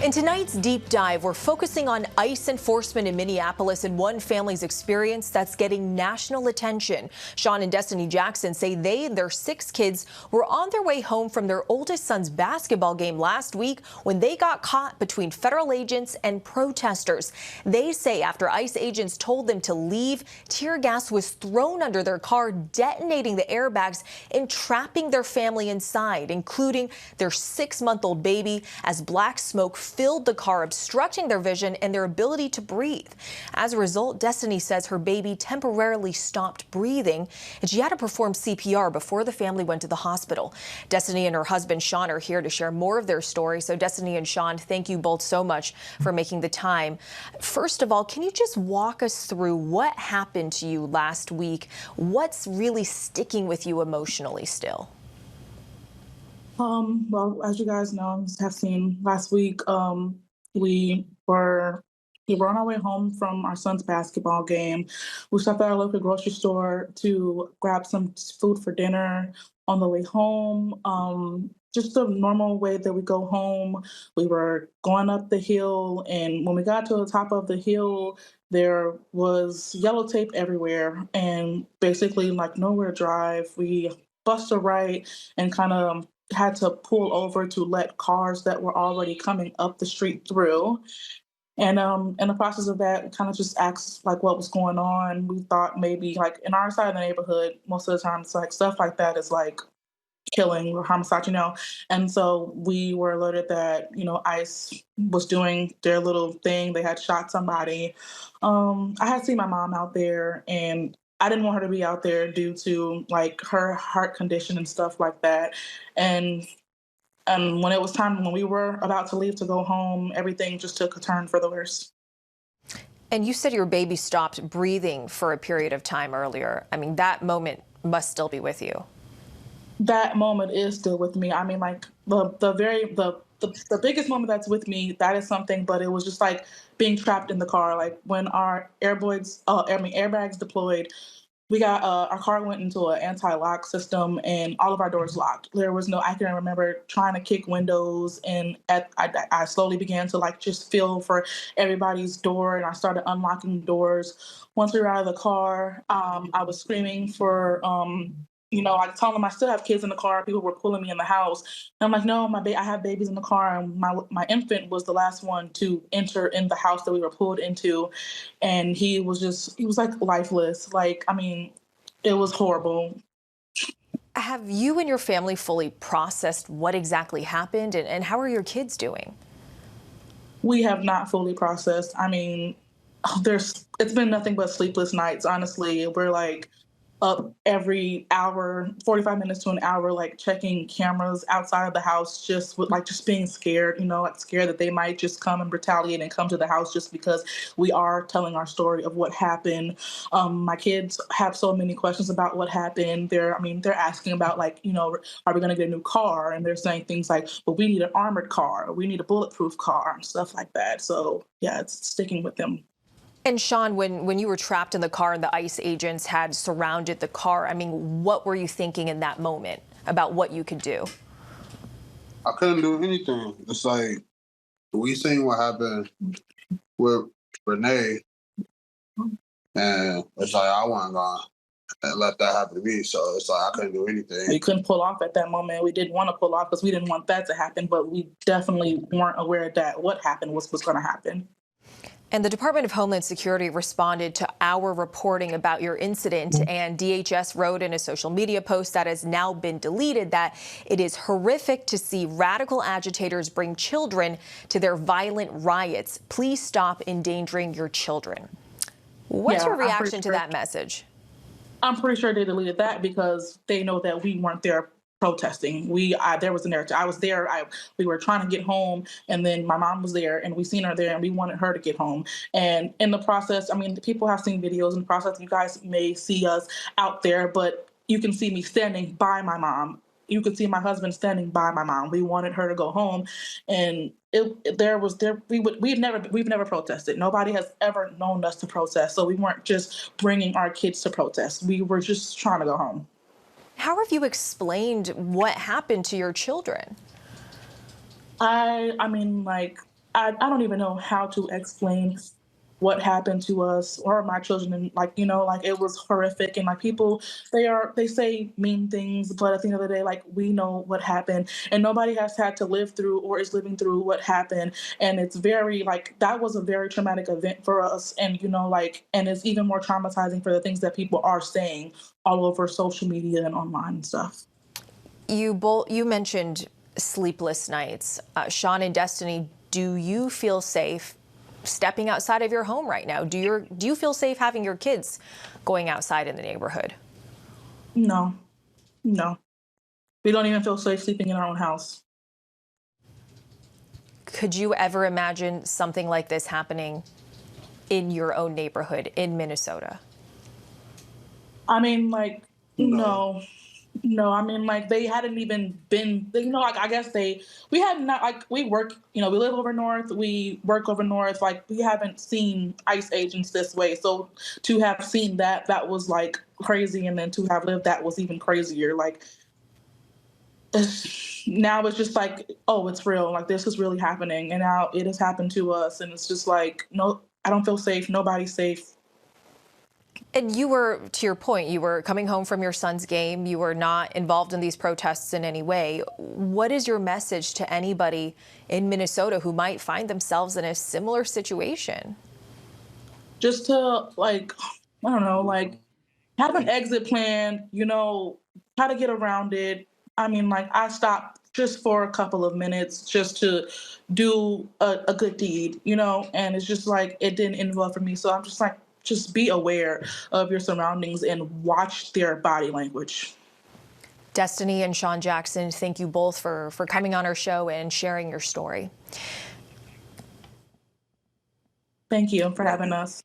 In tonight's deep dive, we're focusing on ICE enforcement in Minneapolis and one family's experience that's getting national attention. Shawn and Destiny Jackson say they and their 6 kids were on their way home from their oldest son's basketball game last week when they got caught between federal agents and protesters. They say after ICE agents told them to leave, tear gas was thrown under their car, detonating the airbags and trapping their family inside, including their 6-month-old baby, as black smoke filled the car, obstructing their vision and their ability to breathe. As a result, Destiny says her baby temporarily stopped breathing and she had to perform CPR before the family went to the hospital. Destiny and her husband Shawn are here to share more of their story. So Destiny and Shawn, thank you both so much for making the time. First of all, can you just walk us through what happened to you last week? What's really sticking with you emotionally still? Well, as you guys know, have seen last week, we were on our way home from our son's basketball game. We stopped at our local grocery store to grab some food for dinner on the way home. Just the normal way that we go home. We were going up the hill, and when we got to the top of the hill, there was yellow tape everywhere, and basically like nowhere to drive. We bust a right and kind of had to pull over to let cars that were already coming up the street through. And in the process of that, kind of just asked like what was going on. We thought maybe like in our side of the neighborhood, most of the time it's like stuff like that is like killing or homicide. And so we were alerted that, ICE was doing their little thing. They had shot somebody. I had seen my mom out there, and I didn't want her to be out there due to like her heart condition and stuff like that. And when it was time, when we were about to leave to go home, everything just took a turn for the worse. And you said your baby stopped breathing for a period of time earlier. I mean, that moment must still be with you. That moment is still with me. I mean, like the biggest moment that's with me, that is something, but it was just like being trapped in the car. Like when our airbags deployed, we got our car went into an anti-lock system and all of our doors locked. There was I can remember trying to kick windows, and I slowly began to like just feel for everybody's door, and I started unlocking doors. Once we were out of the car, I was screaming for I told them I still have kids in the car. People were pulling me in the house. And I'm like, no, I have babies in the car. And my infant was the last one to enter in the house that we were pulled into. And he was like lifeless. Like, I mean, it was horrible. Have you and your family fully processed what exactly happened, and how are your kids doing? We have not fully processed. I mean, it's been nothing but sleepless nights, honestly. We're like, up every hour, 45 minutes to an hour, like checking cameras outside of the house, just being scared, like scared that they might just come and retaliate and come to the house just because we are telling our story of what happened. My kids have so many questions about what happened. They're asking about are we going to get a new car? And they're saying things like, well, we need an armored car, or we need a bulletproof car, and stuff like that. So yeah, it's sticking with them. And Shawn, when you were trapped in the car and the ICE agents had surrounded the car, I mean, what were you thinking in that moment about what you could do? I couldn't do anything. It's like, we seen what happened with Renee, and it's like, I wasn't gonna let that happen to me. So it's like, I couldn't do anything. We couldn't pull off at that moment. We didn't want to pull off because we didn't want that to happen, but we definitely weren't aware that what happened was going to happen. And the Department of Homeland Security responded to our reporting about your incident, and DHS wrote in a social media post that has now been deleted that it is horrific to see radical agitators bring children to their violent riots. Please stop endangering your children. What's your reaction to that message? I'm pretty sure they deleted that because they know that we weren't there protesting. There was a narrative. I was there. We were trying to get home, and then my mom was there, and we seen her there, and we wanted her to get home. And in the process, I mean, people have seen videos in the process. You guys may see us out there, but you can see me standing by my mom. You could see my husband standing by my mom. We wanted her to go home, and we've never protested. Nobody has ever known us to protest, so we weren't just bringing our kids to protest. We were just trying to go home. How have you explained what happened to your children? I mean, like, I don't even know how to explain what happened to us or my children. And like, you know, like it was horrific. And like people, they say mean things, but at the end of the day, like we know what happened and nobody has had to live through or is living through what happened. And it's very like, that was a very traumatic event for us. And, you know, like, and it's even more traumatizing for the things that people are saying all over social media and online and stuff. You mentioned sleepless nights. Shawn and Destiny, do you feel safe stepping outside of your home right now? Do you feel safe having your kids going outside in the neighborhood? No, no. We don't even feel safe sleeping in our own house. Could you ever imagine something like this happening in your own neighborhood in Minnesota? I mean, like, no. No, I mean, like, they hadn't even been, you know, like, I guess we had not, like, we work, you know, we live over north, we work over north, like, we haven't seen ICE agents this way. So to have seen that, that was, like, crazy. And then to have lived that was even crazier. Like, now it's just like, oh, it's real. Like, this is really happening. And now it has happened to us. And it's just like, no, I don't feel safe. Nobody's safe. And you were, to your point, you were coming home from your son's game. You were not involved in these protests in any way. What is your message to anybody in Minnesota who might find themselves in a similar situation? Just to, like, I don't know, like, have an exit plan, you know, try to get around it. I mean, like, I stopped just for a couple of minutes just to do a good deed, you know, and it's just like it didn't end well for me. So I'm just like, just be aware of your surroundings and watch their body language. Destiny and Shawn Jackson, thank you both for coming on our show and sharing your story. Thank you for having us.